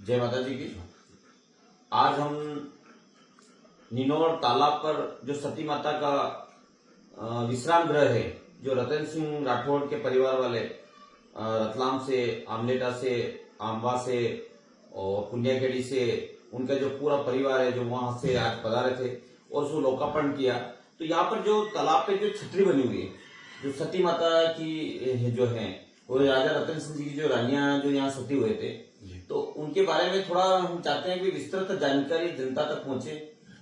जय माता जी की। आज हम निनोर तालाब पर जो सती माता का विश्राम गृह है, जो रतन सिंह राठौड़ के परिवार वाले रतलाम से, आमलेटा से, आंबा से और पुण्यखेड़ी से, उनका जो पूरा परिवार है जो वहां से आज पधारे थे और उसको लोकार्पण किया। तो यहाँ पर जो तालाब पे जो छतरी बनी हुई है, जो सती माता की जो है, वो राजा रतन सिंह जी की जो रानियां जो यहाँ सती हुए थे, तो उनके बारे में थोड़ा हम चाहते हैं कि विस्तृत जानकारी जनता तक पहुंचे।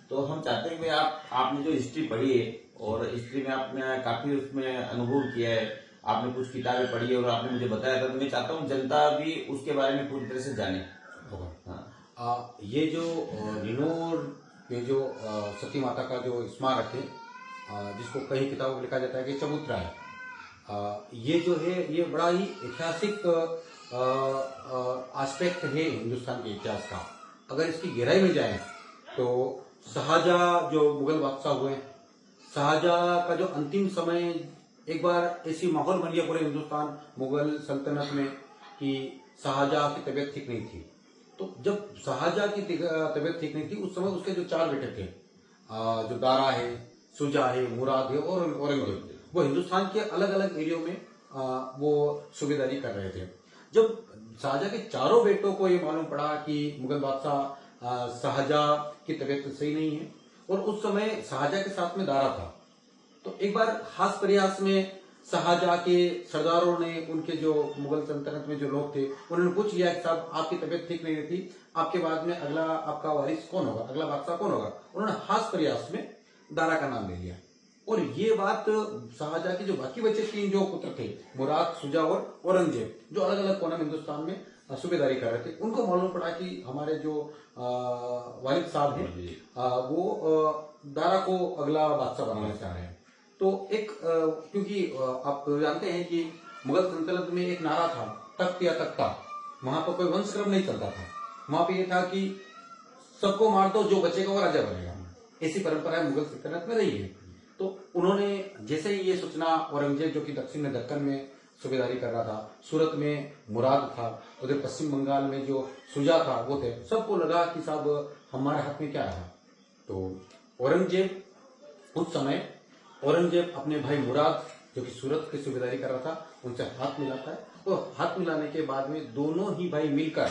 तो हम चाहते हैं कि आपने जो हिस्ट्री पढ़ी है और हिस्ट्री में आपने काफी उसमें अनुभव किया है, आपने कुछ किताबें पढ़ी है और आपने मुझे बताया था, तो मैं चाहता हूँ जनता भी उसके बारे में पूरी तरह से जाने। हाँ, ये जो निनोर में जो सती माता का जो स्मारक है, जिसको कई किताबों में लिखा जाता है कि चबूतरा है, ये जो है ये बड़ा ही ऐतिहासिक एस्पेक्ट है हिंदुस्तान के इतिहास का। अगर इसकी गहराई में जाएं तो शाहजहां जो मुगल बादशाह हुए, शाहजहां का जो अंतिम समय, एक बार ऐसी माहौल बन गया पूरे हिंदुस्तान मुगल सल्तनत में कि शाहजहां की तबीयत ठीक नहीं थी। तो जब शाहजहां की तबीयत ठीक नहीं थी, उस समय उसके जो 4 बेटे थे, जो दारा है, शुजा है, मुराद है और औरंगजेब, वो हिंदुस्तान के अलग अलग एरियो में वो सूबेदारी कर रहे थे। जब शाहजहां के चारों बेटों को ये मालूम पड़ा कि मुगल बादशाह शाहजहां की तबीयत सही नहीं है, और उस समय शाहजहां के साथ में दारा था, तो एक बार खास प्रयास में शाहजहां के सरदारों ने, उनके जो मुगल सल्तनत में जो लोग थे, उन्होंने पूछ लिया कि साहब आपकी तबीयत ठीक नहीं रहती, आपके बाद में अगला आपका वारिस कौन होगा, अगला बादशाह कौन होगा। उन्होंने खास प्रयास में दारा का नाम ले लिया। और ये बात शाहजहां के जो बाकी बचे 3 जो पुत्र थे, मुराद, शुजा और औरंगजेब, जो अलग अलग कोने में हिंदुस्तान में सूबेदारी कर रहे थे, उनको मालूम पड़ा कि हमारे जो वालिद साहब हैं वो दारा को अगला बादशाह बनाना चाह रहे हैं। तो एक क्योंकि आप जानते हैं कि मुगल सल्तनत में एक नारा था, तख्त या तख्ता। वहां पर कोई वंशक्रम नहीं चलता था, वहां पे ये था कि सबको मार दो, जो बचेगा वो राजा बनेगा। ऐसी परंपरा मुगल सल्तनत में रही है। तो उन्होंने जैसे ही ये सूचना, औरंगजेब जो कि दक्षिण में दक्कन में सूबेदारी कर रहा था, सूरत में मुराद था, उधर पश्चिम बंगाल में जो शुजा था वो थे, सबको लगा कि साहब हमारे हाथ में क्या है। तो औरंगजेब उस समय अपने भाई मुराद जो कि सूरत की सूबेदारी कर रहा था, उनसे हाथ मिलाता है, और हाथ मिलाने के बाद में दोनों ही भाई मिलकर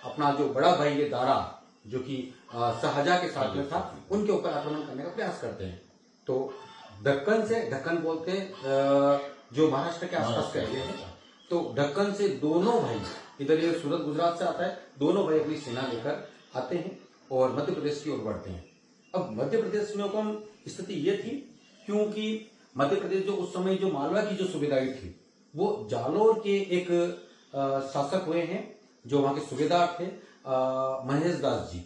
अपना जो बड़ा भाई है दारा, जो कि शाहजहां के साथ में था, उनके ऊपर आक्रमण करने का प्रयास करते हैं। तो दक्कन से, दक्कन बोलते जो महाराष्ट्र के आसपास के एरिया है, तो दक्कन से दोनों भाई, इधर ये सूरत गुजरात से आता है, दोनों भाई अपनी सेना लेकर आते हैं और मध्य प्रदेश की ओर बढ़ते हैं। अब मध्य प्रदेश में कौन स्थिति ये थी, क्योंकि मध्य प्रदेश जो उस समय जो मालवा की जो सूबेदारी थी, वो जालोर के एक शासक हुए हैं, जो वहां के सूबेदार थे, महेश दास जी,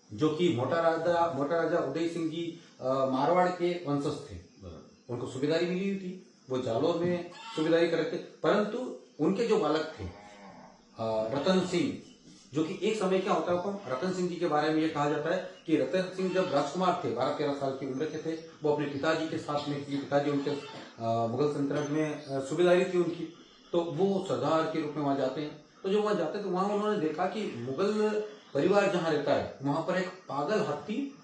जो कि मोटा राजा उदय सिंह जी मारवाड़ के वंशज थे। उनको सूबेदारी मिली हुई थी, वो जालोर में सूबेदारी कर रहे थे, परंतु उनके जो बालक थे रतन सिंह, जो कि एक समय क्या होता है, रतन सिंह जी के बारे में यह कहा जाता है कि रतन सिंह जब राजकुमार थे, 12-13 साल की उम्र के थे, वो अपने पिताजी के साथ में, पिताजी उनके मुगल सल्तनत में सूबेदारी थी उनकी, तो वो सरदार के रूप में वहां जाते हैं। तो जो वहां जाते हैं तो वहां उन्होंने देखा कि मुगल परिवार जहां रहता है, वहां पर एक पागल हाथी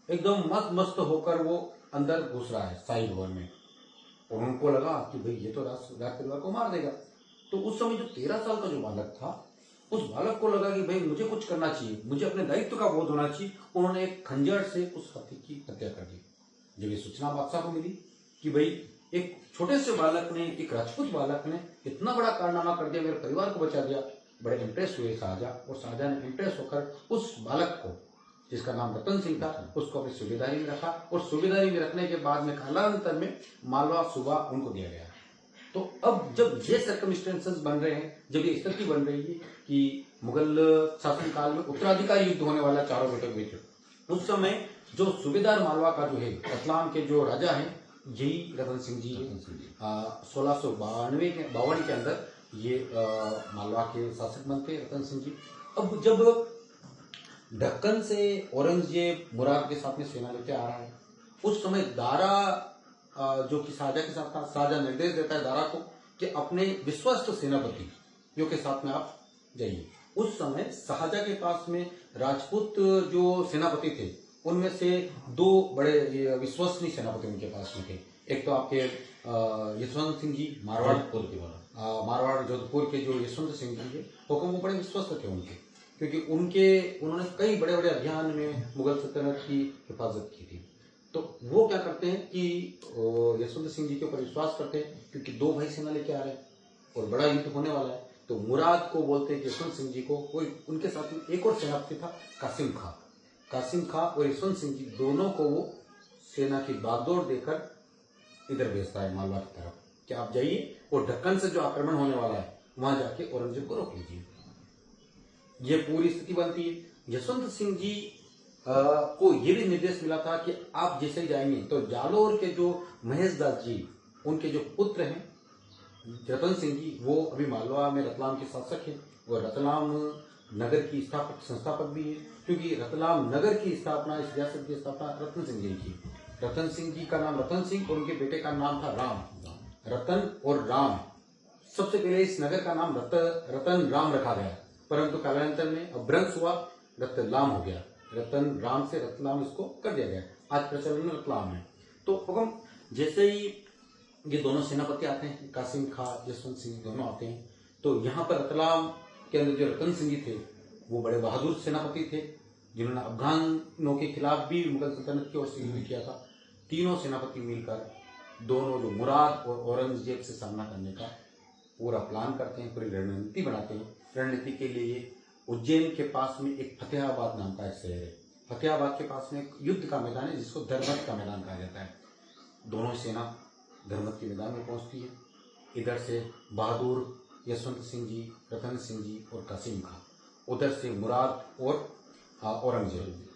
एकदम मस्त होकर वो अंदर घुस रहा है शाही भवन में, और उनको लगा कि भाई ये तो राज परिवार को मार देगा। तो उस समय जो 13 साल का जो बालक था, उस बालक को लगा कि भाई मुझे कुछ करना चाहिए, मुझे अपने दायित्व का बोध होना चाहिए। उन्होंने एक खंजर से उस हाथी की हत्या कर दी। जब ये सूचना बादशाह को मिली कि भाई एक छोटे से बालक ने, एक राजपूत बालक ने इतना बड़ा कारनामा कर दिया, मेरे परिवार को बचा दिया, बड़े इंप्रेस हुए शाहजहां, और शाहजहां ने इंप्रेस होकर उस बालक को, जिसका नाम रतन सिंह था, उसको अपनी सूबेदारी में रखा, और सूबेदारी में रखने के बाद में कालांतर में मालवा सूबा उनको दिया गया। तो अब जब ये सर्कमस्टेंसेस बन रहे हैं, जब ये स्थिति बन रही है कि मुगल शासनकाल में उत्तराधिकारी युद्ध होने वाला चारों बेटों के बीच, उस समय जो सूबेदार मालवा का जो है, रतलाम के जो राजा हैं, यही रतन सिंह जी है। 1652 के अंदर ये मालवा के शासक बनते रतन सिंह जी। अब जब दक्कन से औरंगजेब मुराद के साथ में सेना लेके आ रहा है, उस समय दारा जो कि शाहजहां के साथ था, शाहजहां निर्देश देता है दारा को कि अपने विश्वस्त सेनापति के साथ में आप जाइए, उस समय शाहजहां के पास में राजपूत जो सेनापति थे उनमें से दो बड़े विश्वसनीय सेनापति उनके पास में थे। एक तो आपके यशवंत सिंह जी मारवाड़ जोधपुर के जो यशवंत सिंह जी थे वो बड़े विश्वस्त थे उनके, क्योंकि उन्होंने कई बड़े बड़े अभियान में मुगल सल्तनत की हिफाजत की थी। तो वो क्या करते हैं कि यशवंत सिंह जी के ऊपर विश्वास करते हैं, क्योंकि दो भाई सेना लेके आ रहे हैं और बड़ा युद्ध होने वाला है। तो मुराद को बोलते हैं कि यशवंत सिंह जी को, कोई उनके साथ में एक और सेनापति था कासिम खां और यशवंत सिंह जी दोनों को वो सेना की बागडोर देकर इधर भेजता है मालवा की तरफ कि आप जाइए और दक्कन से जो आक्रमण होने वाला है वहां जाके औरंगजेब को रोक लीजिए। ये पूरी स्थिति बनती है। यशवंत सिंह जी को ये भी निर्देश मिला था कि आप जैसे ही जाएंगे तो जालोर के जो महेश दास जी उनके जो पुत्र हैं रतन सिंह जी, वो अभी मालवा में रतलाम के शासक हैं और रतलाम नगर की संस्थापक भी है, क्योंकि रतलाम नगर की स्थापना, इस रियासत की स्थापना रतन सिंह जी की। रतन सिंह जी का नाम रतन सिंह और उनके बेटे का नाम था राम। रतन और राम, सबसे पहले इस नगर का नाम रतन राम रखा गया, परंतु कालांतर में अभ्रंश हुआ, रतलाम हो गया। रतन राम से रतलाम इसको कर दिया गया, आज प्रचलन में रतलाम है। तो हुक्म जैसे ही ये दोनों सेनापति आते हैं, कासिम खां यशवंत सिंह दोनों आते हैं, तो यहाँ पर रतलाम के अंदर जो रतन सिंह जी थे वो बड़े बहादुर सेनापति थे, जिन्होंने अफगानों के खिलाफ भी मुगल सल्तनत की ओर से युद्ध किया था। तीनों सेनापति मिलकर दोनों जो मुराद और औरंगजेब से सामना करने का पूरा प्लान करते हैं, पूरी रणनीति बनाते हैं। रणनीति के लिए उज्जैन के पास में एक फतेहाबाद नाम का एक शहर है, फतेहाबाद के पास में एक युद्ध का मैदान है जिसको धर्मत का मैदान कहा जाता है। दोनों सेना धर्मत के मैदान में पहुंचती है। इधर से बहादुर यशवंत सिंह जी, रतन सिंह जी और कासिम खां, उधर से मुराद और औरंगजेब।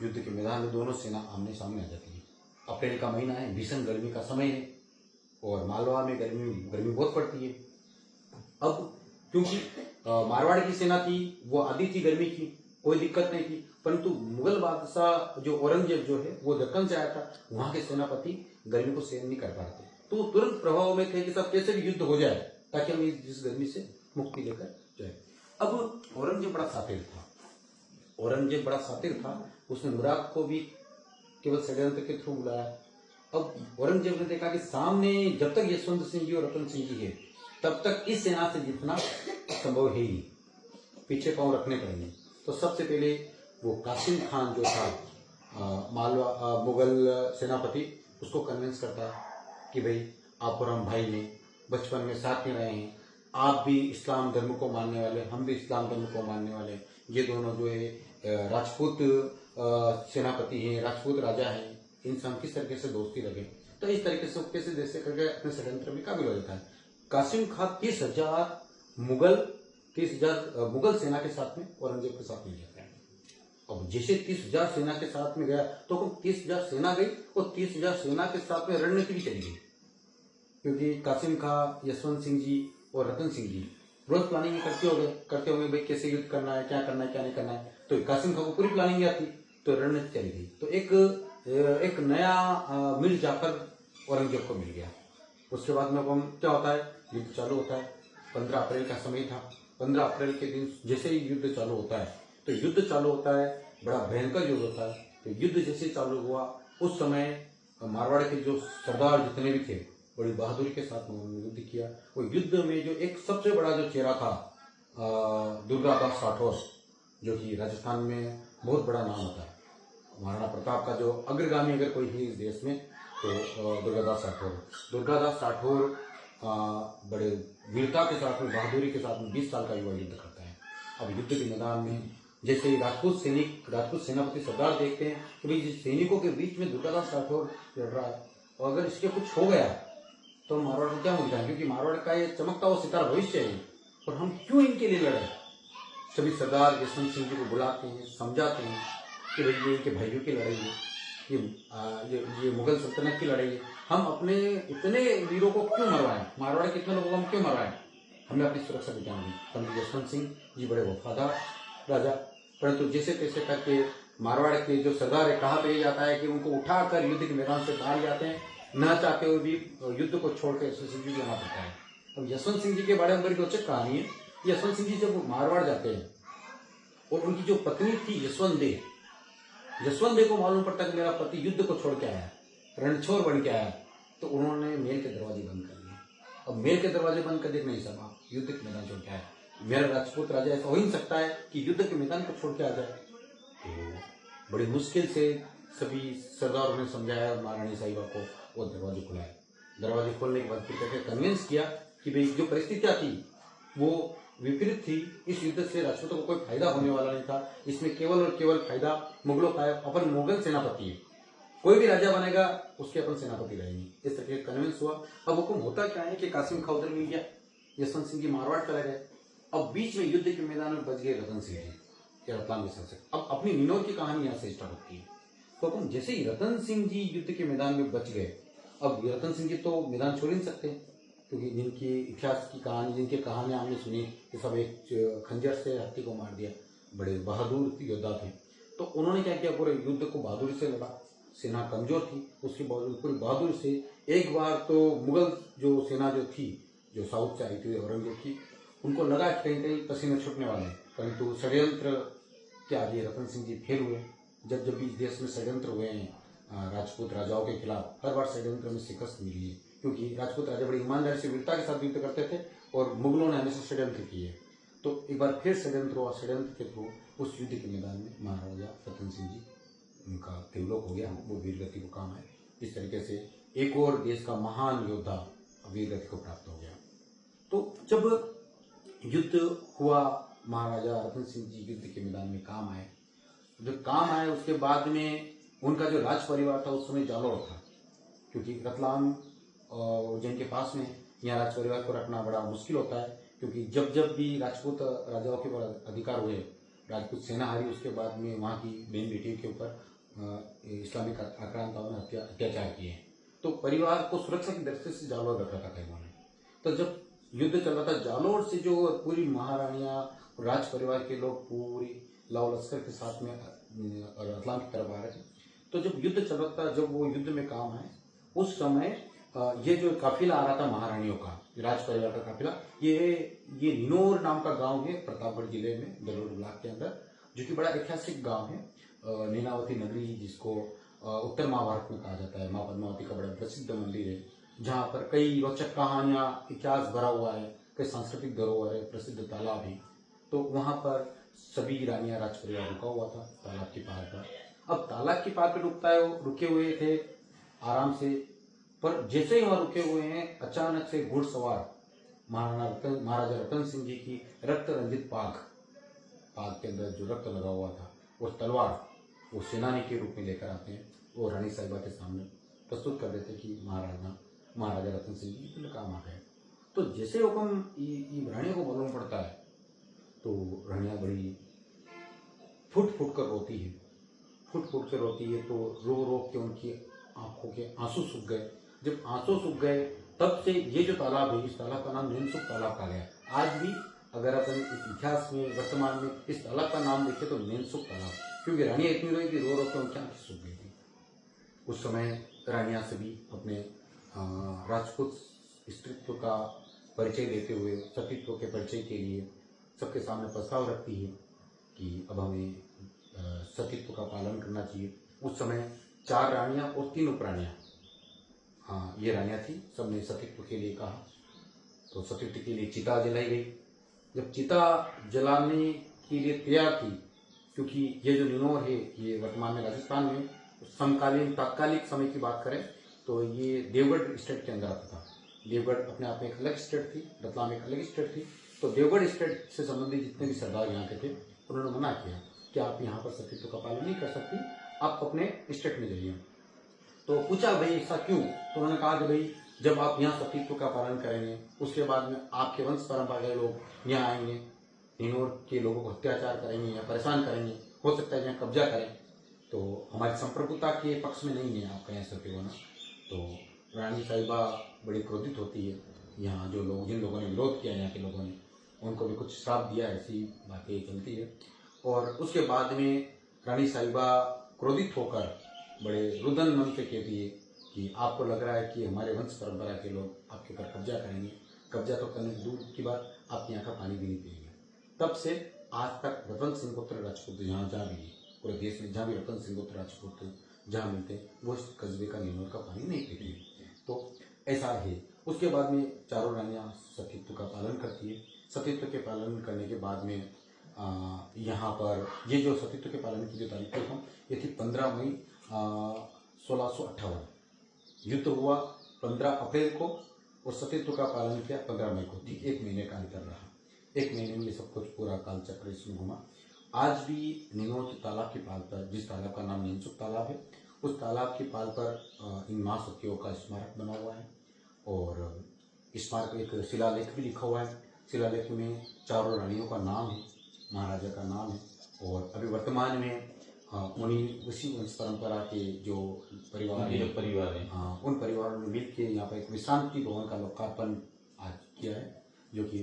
युद्ध के मैदान में दोनों सेना आमने सामने आ जाती है। अप्रैल का महीना है, भीषण गर्मी का समय है और मालवा में गर्मी बहुत पड़ती है। अब क्योंकि मारवाड़ की सेना थी वो आधी थी गर्मी की, कोई दिक्कत नहीं थी, परंतु मुगल बादशाह जो औरंगजेब जो है वो दक्कन से आया था, वहां के सेनापति गर्मी को सहन नहीं कर पा रहे थे। तो तुरंत प्रभाव में थे कि सब कैसे भी युद्ध हो जाए ताकि हम इस गर्मी से मुक्ति लेकर जाए। अब औरंगजेब बड़ा सातिर था, उसने मुराद को भी केवल षड्यंत्र के थ्रू बुलाया। अब औरंगजेब ने देखा कि सामने जब तक यशवंत सिंह जी और रतन सिंह जी है तब तक इस सेना से जीतना संभव है ही, पीछे पांव रखने पड़ेंगे। तो सबसे पहले वो कासिम खान जो था मालवा मुगल सेनापति, उसको कन्विंस करता कि भाई आप और हम भाई ने बचपन में साथ में रहे हैं, आप भी इस्लाम धर्म को मानने वाले, हम भी इस्लाम धर्म को मानने वाले, ये दोनों जो है राजपूत सेनापति हैं, राजपूत राजा हैं, इनसे हम किस तरीके से दोस्ती रखें। तो इस तरीके से कैसे जैसे करके अपने षड्यंत्र में काबिल हो जाता है। कासिम खां 30,000 मुगल सेना के साथ में औरंगजेब के साथ मिल जाता है। अब जैसे 30,000 सेना के साथ में गया तो 30,000 सेना गई और 30,000 सेना के साथ में रणनीति भी चली गई, क्योंकि कासिम खां, यशवंत सिंह जी और रतन सिंह जी रोज प्लानिंग करते होंगे भाई कैसे युद्ध करना है, क्या करना है, क्या नहीं करना है। तो कासिम खां को पूरी प्लानिंग आती, तो रणनीति चली गई। तो एक नया मिल जाकर औरंगजेब को मिल गया। उसके बाद में क्या होता है, युद्ध चालू होता है। 15 अप्रैल का समय था। 15 अप्रैल के दिन जैसे ही युद्ध चालू होता है बड़ा भयंकर युद्ध होता है। तो युद्ध जैसे चालू हुआ उस समय मारवाड़ के जो सरदार जितने भी थे बड़ी बहादुरी के साथ उन्होंने युद्ध किया। वो युद्ध में जो एक सबसे बड़ा जो चेहरा था दुर्गादास राठौर, जो कि राजस्थान में बहुत बड़ा नाम होता है, महाराणा प्रताप का जो अग्रगामी अगर कोई है इस देश में तो दुर्गादास राठौर बड़े वीरता के साथ में, बहादुरी के साथ में 20 साल का युवा युद्ध करता है। अब युद्ध के मैदान में जैसे ही राजपूत सेनापति सरदार देखते हैं कि भाई सैनिकों के बीच में दुर्गादास राठौर लड़ रहा है और अगर इसके कुछ हो गया तो मारवाड़ को क्या मिलता है, क्योंकि मारवाड़ का ये चमकता हुआ सितारा भविष्य है और हम क्यों इनके लिए लड़े। सभी सरदार यशवंत सिंह जी को बुलाते हैं, समझाते हैं कि भाई ये इनके भाइयों की लड़ाई है, ये मुगल सल्तनत की लड़ाई है, हम अपने इतने वीरों को क्यों मरवाएं, मारवाड़ के इतने लोगों को हम क्यों मरवाएं, हमें अपनी सुरक्षा की ध्यान दी। पंडित यशवंत सिंह जी बड़े वफादार राजा, परंतु जैसे तैसे करके मारवाड़ के जो सरदार है, कहा यह जाता है कि उनको उठाकर युद्ध के मैदान से बाहर जाते हैं, न चाहते हुए भी युद्ध को छोड़कर यशवंत सिंह जी जाना पड़ता है। अब यशवंत सिंह जी के बारे में बड़ी रोचक कहानी है। यशवंत सिंह जी जब मारवाड़ जाते हैं और उनकी जो पत्नी थी यशवंत दे को मालूम पड़ता कि मेरा पति युद्ध को छोड़ के आया, रणछोड़ बन के आया, तो उन्होंने महल के दरवाजे बंद कर दिए। अब महल के दरवाजे बंद कर दिए, नहीं साहब युद्ध के मैदान छोड़ के आया, मेरा राजपूत राजा ऐसा हो ही नहीं सकता है कि युद्ध के मैदान को छोड़ के आ जाए। तो बड़ी मुश्किल से सभी सरदारों ने समझाया महारानी साहिबा को, वो दरवाजे खुलाए। दरवाजे खोलने के बाद फिर कहते कन्विंस किया कि भाई जो परिस्थितियां थी वो विपरीत थी, इस युद्ध से राजपूतों को कोई फायदा होने वाला नहीं था, इसमें केवल और केवल फायदा मुगलों का है। अपन मुगल सेनापति है, कोई भी राजा बनेगा उसके अपन सेनापति रहेंगे, इस तरह कन्विंस हुआ। अब हुक्म होता क्या है कि कासिम खां उधर मिल गया, यशवंत सिंह जी मारवाड़ चले गए। अब बीच में युद्ध के मैदान में बच गए रतन सिंह जी, रतलाम के शासक। अब अपनी निनोर की कहानी यहाँ से स्टार्ट होती है। तो अपन जैसे ही रतन सिंह जी युद्ध के मैदान में बच गए, अब रतन सिंह जी तो मैदान छोड़ ही नहीं सकते, क्योंकि जिनकी इतिहास की कहानी, जिनकी कहानियां हमने सुनी कि सब एक खंजर से हाथी को मार दिया, बड़े बहादुर योद्धा थे। तो उन्होंने क्या किया, पूरे युद्ध को बहादुरी से लड़ा। सेना कमजोर थी, उसके बावजूद पूरी बहादुरी से एक बार तो मुगल जो सेना जो थी, जो साउथ से आई थी औरंगजेब की, उनको लगा कि कहीं कहीं पसीने छूटने वाले हैं, परंतु षड्यंत्र के आगे रतन सिंह जी फेल हुए। जब जब भी इस देश में षड्यंत्र हुए हैं राजपूत राजाओं के खिलाफ, हर बार षड्यंत्र में शिकस्त मिली है, क्योंकि राजपूत राजा बड़ी ईमानदारी से वीरता के साथ युद्ध करते थे और मुगलों ने हमेशा षड्यंत्र किए। तो एक बार फिर षड्यंत्र हुआ, षड्यंत्र के थ्रू उस युद्ध के मैदान में महाराजा रतन सिंह जी उनका देवलोक हो गया, वो वीरगति को काम है। इस तरीके से एक और देश का महान योद्धा वीरगति को प्राप्त हो गया। तो जब युद्ध हुआ, महाराजा रतन सिंह जी युद्ध के मैदान में काम आए। जब काम आए उसके बाद में उनका जो राज परिवार था उस समय जालौर था, क्योंकि रतलाम और उज्जैन के पास में यहाँ राज परिवार को रखना बड़ा मुश्किल होता है, क्योंकि जब जब भी राजपूत राजाओं के ऊपर अधिकार हुए, राजपूत सेना हारी, उसके बाद में वहाँ की बहन बेटी के ऊपर इस्लामिक आक्रांताओं ने अत्याचार किए। तो परिवार को सुरक्षा की दृष्टि से जालौर रख रखा था इन्होंने। तो जब युद्ध चल रहा था, जालौर से जो पूरी महारानियां, राज परिवार के लोग पूरी लाव लश्कर के साथ में रतलाम की तरफ आ रहे थे। तो जब युद्ध चल रहा था, जब वो युद्ध में काम आए, उस समय ये जो काफिला आ रहा था महारानियों का, राज परिवार का काफिला, ये निनोर नाम का गांव है प्रतापगढ़ जिले में, जलोर ब्लॉक के अंदर, जो कि बड़ा ऐतिहासिक गांव है। नीनावती नगरी, जिसको उत्तर महाभारत में कहा जाता है, माँ पद्मावती का बड़ा प्रसिद्ध मंदिर है, जहाँ पर कई रोचक कहानियां, इतिहास भरा हुआ है, कई सांस्कृतिक धरोहर है, प्रसिद्ध तालाब है। तो वहां पर सभी रानियां, राज परिवार रुका हुआ था तालाब की पार पर। अब तालाब की पार पर रुके हुए थे आराम से, पर जैसे ही वहां रुके हुए हैं, अचानक से घुड़सवार महाराजा रतन सिंह जी की रक्त रंजित पाग के अंदर जो रक्त लगा हुआ था, वो तलवार वो सेनानी के रूप में लेकर आते हैं, वो रानी साहिबा के सामने प्रस्तुत कर देते कि महाराजा रतन सिंह जी के काम आ गए। तो जैसे हुक्म रानियों को मालूम पड़ता है, तो रानियां बड़ी फुट फुट कर रोती है, तो रो रो के उनकी आंखों के आंसू सूख गए। जब आंसू सूख गए, तब से ये जो तालाब है, इस तालाब का नाम नैनसुख तालाब का गया। आज भी अगर अपन इस इतिहास में वर्तमान में इस तालाब का नाम देखें तो नैनसुख तालाब, क्योंकि रानियां इतनी रोई थी, रो रो के उनकी आंखें सूख गई थी। उस समय रानियां सभी अपने राजपूत स्त्रीत्व का परिचय देते हुए, सतीत्व के परिचय के लिए सबके सामने प्रस्ताव रखती है कि अब हमें सतीत्व का पालन करना चाहिए। उस समय 4 रानियां और 3 उपरानियां, हाँ ये रानियां थी, सबने सतीत्व के लिए कहा। तो सतीत्व के लिए चिता जलाई गई। जब चिता जलाने के लिए तैयार थी, क्योंकि ये जो निनोर है ये वर्तमान में राजस्थान में, समकालीन तात्कालिक समय की बात करें तो ये देवगढ़ स्टेट के अंदर आता था। देवगढ़ अपने आप में एक अलग स्टेट थी, रतलाम एक अलग स्टेट थी। तो देवगढ़ स्टेट से संबंधित जितने भी सरदार यहाँ के थे, उन्होंने मना किया कि आप यहाँ पर सतीत्व का पालन नहीं कर सकती, आप अपने स्टेट में जाइए। तो पूछा भाई ऐसा क्यों? तो उन्होंने कहा कि भाई जब आप यहाँ सतीत्व का पालन करेंगे, उसके बाद में आपके वंश परंपरा के लोग यहाँ आएंगे, निनोर के लोगों को अत्याचार करेंगे या परेशान करेंगे, हो सकता है यहाँ कब्जा करें, तो हमारी संप्रभुता के पक्ष में नहीं है आपका यहाँ सत्य होना। तो रानी साहिबा बड़ी क्रोधित होती है। यहाँ जो लोग, जिन लोगों ने विरोध किया यहाँ के लोगों ने, उनको भी कुछ श्राप दिया, ऐसी बातें चलती है। और उसके बाद में रानी साहिबा क्रोधित होकर बड़े रुदन मन से कहती है कि आपको लग रहा है कि हमारे वंश परंपरा के लोग आपके ऊपर कब्जा करेंगे। कब्जा तो करने दूर की बात, आपके यहाँ का पानी भी नहीं पिएंगे। तब से आज तक रतन सिंह पुत्र राजपूत जहाँ जहाँ भी पूरे देश में जहाँ भी रतन सिंह पुत्र राजपूत जहाँ मिलते हैं वो इस कस्बे का निनोर का पानी नहीं पीते। तो ऐसा है। उसके बाद में चारों रानियाँ सतीत्व का पालन करती है। सतीत्व के पालन करने के बाद में यहाँ पर ये जो सतीत्व के पालन की जो तारीख थी ये थी 15 मई 1658। युद्ध हुआ 15 अप्रैल को और सतीत्व का पालन किया 15 मई को। ठीक 1 महीने का अंतर रहा। 1 महीने में ये सब कुछ पूरा काल चक्र इसमें घुमा। आज भी निनोर के तालाब की पाल पर, जिस तालाब का नाम नीनसुख तालाब है, उस तालाब की पाल पर इन माँ सतियों का स्मारक बना हुआ है और स्मारक एक शिलालेख भी लिखा हुआ है। शिलालेख में चारों रानियों का नाम है, महाराजा का नाम है और अभी वर्तमान में उन्हीं उसी वंश परंपरा के जो परिवार जो परिवार है उन परिवारों ने मिल के यहाँ पर एक विश्रांति भवन का लोकार्पण आज किया है, जो कि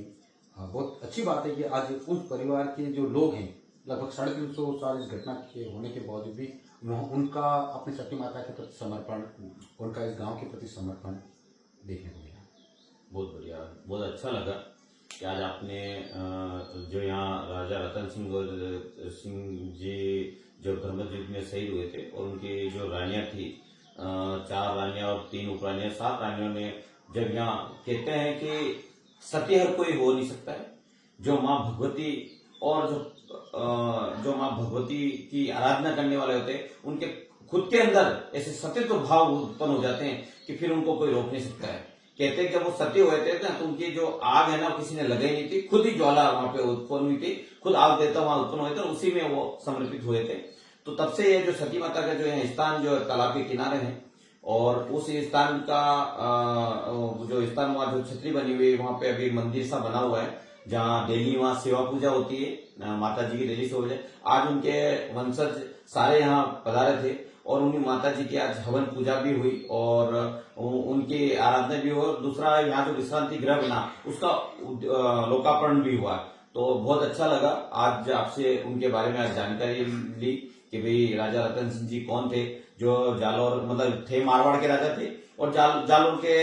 बहुत अच्छी बात है कि आज उस परिवार के जो लोग हैं लगभग 350 साल इस घटना के होने के बावजूद भी उनका अपनी सती माता के प्रति समर्पण, उनका इस गांव के प्रति समर्पण देखने को मिला। बहुत बढ़िया, बहुत अच्छा लगा कि आज आपने जो यहाँ राजा रतन सिंह जी जो धर्मयुद्ध में शहीद हुए थे और उनकी जो रानियां थी 4 रानियां और 3 उपरानियां 7 रानियों ने जब यहाँ कहते हैं कि सती हर कोई हो नहीं सकता है, जो माँ भगवती और जो माँ भगवती की आराधना करने वाले होते हैं उनके खुद के अंदर ऐसे सतीत्व भाव उत्पन्न हो जाते हैं कि फिर उनको कोई रोक नहीं सकता है। कहते हैं जब वो सती हुए थे ना तो उनकी जो आग है ना किसी ने लगाई नहीं थी, खुद ही ज्वाला वहां पे उत्पन्न हुई थी, खुद आग देता वहां उत्पन्न हुए थे, उसी में वो समर्पित हुए थे। तो तब से ये जो सती माता का जो है स्थान जो तालाब के किनारे है और उस स्थान का जो स्थान वहां जो छतरी बनी हुई है वहां पे अभी मंदिर सा बना हुआ है जहाँ डेली वहां सेवा पूजा होती है, माता जी की डेली सेवा पूजा। आज उनके वंशज सारे यहाँ पधारे थे और उन्हीं माता जी की आज हवन पूजा भी हुई और उनकी आराधना भी हुई। दूसरा यहाँ जो विश्रांति गृह बना उसका लोकार्पण भी हुआ। तो बहुत अच्छा लगा आज आपसे उनके बारे में आज जानकारी ली कि भाई राजा रतन सिंह जी कौन थे, जो जालौर मतलब थे मारवाड़ के राजा थे और जालौर के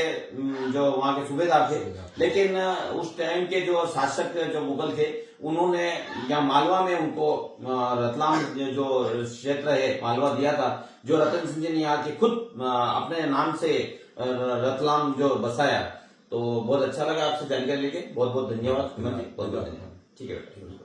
जो वहां के सूबेदार थे। लेकिन उस टाइम के जो शासक जो मुगल थे उन्होंने यहाँ मालवा में उनको रतलाम जो क्षेत्र है मालवा दिया था, जो रतन सिंह जी ने यहाँ के खुद अपने नाम से रतलाम जो बसाया। तो बहुत अच्छा लगा आपसे जानकारी लेके, बहुत बहुत धन्यवाद। बहुत बहुत धन्यवाद। ठीक है।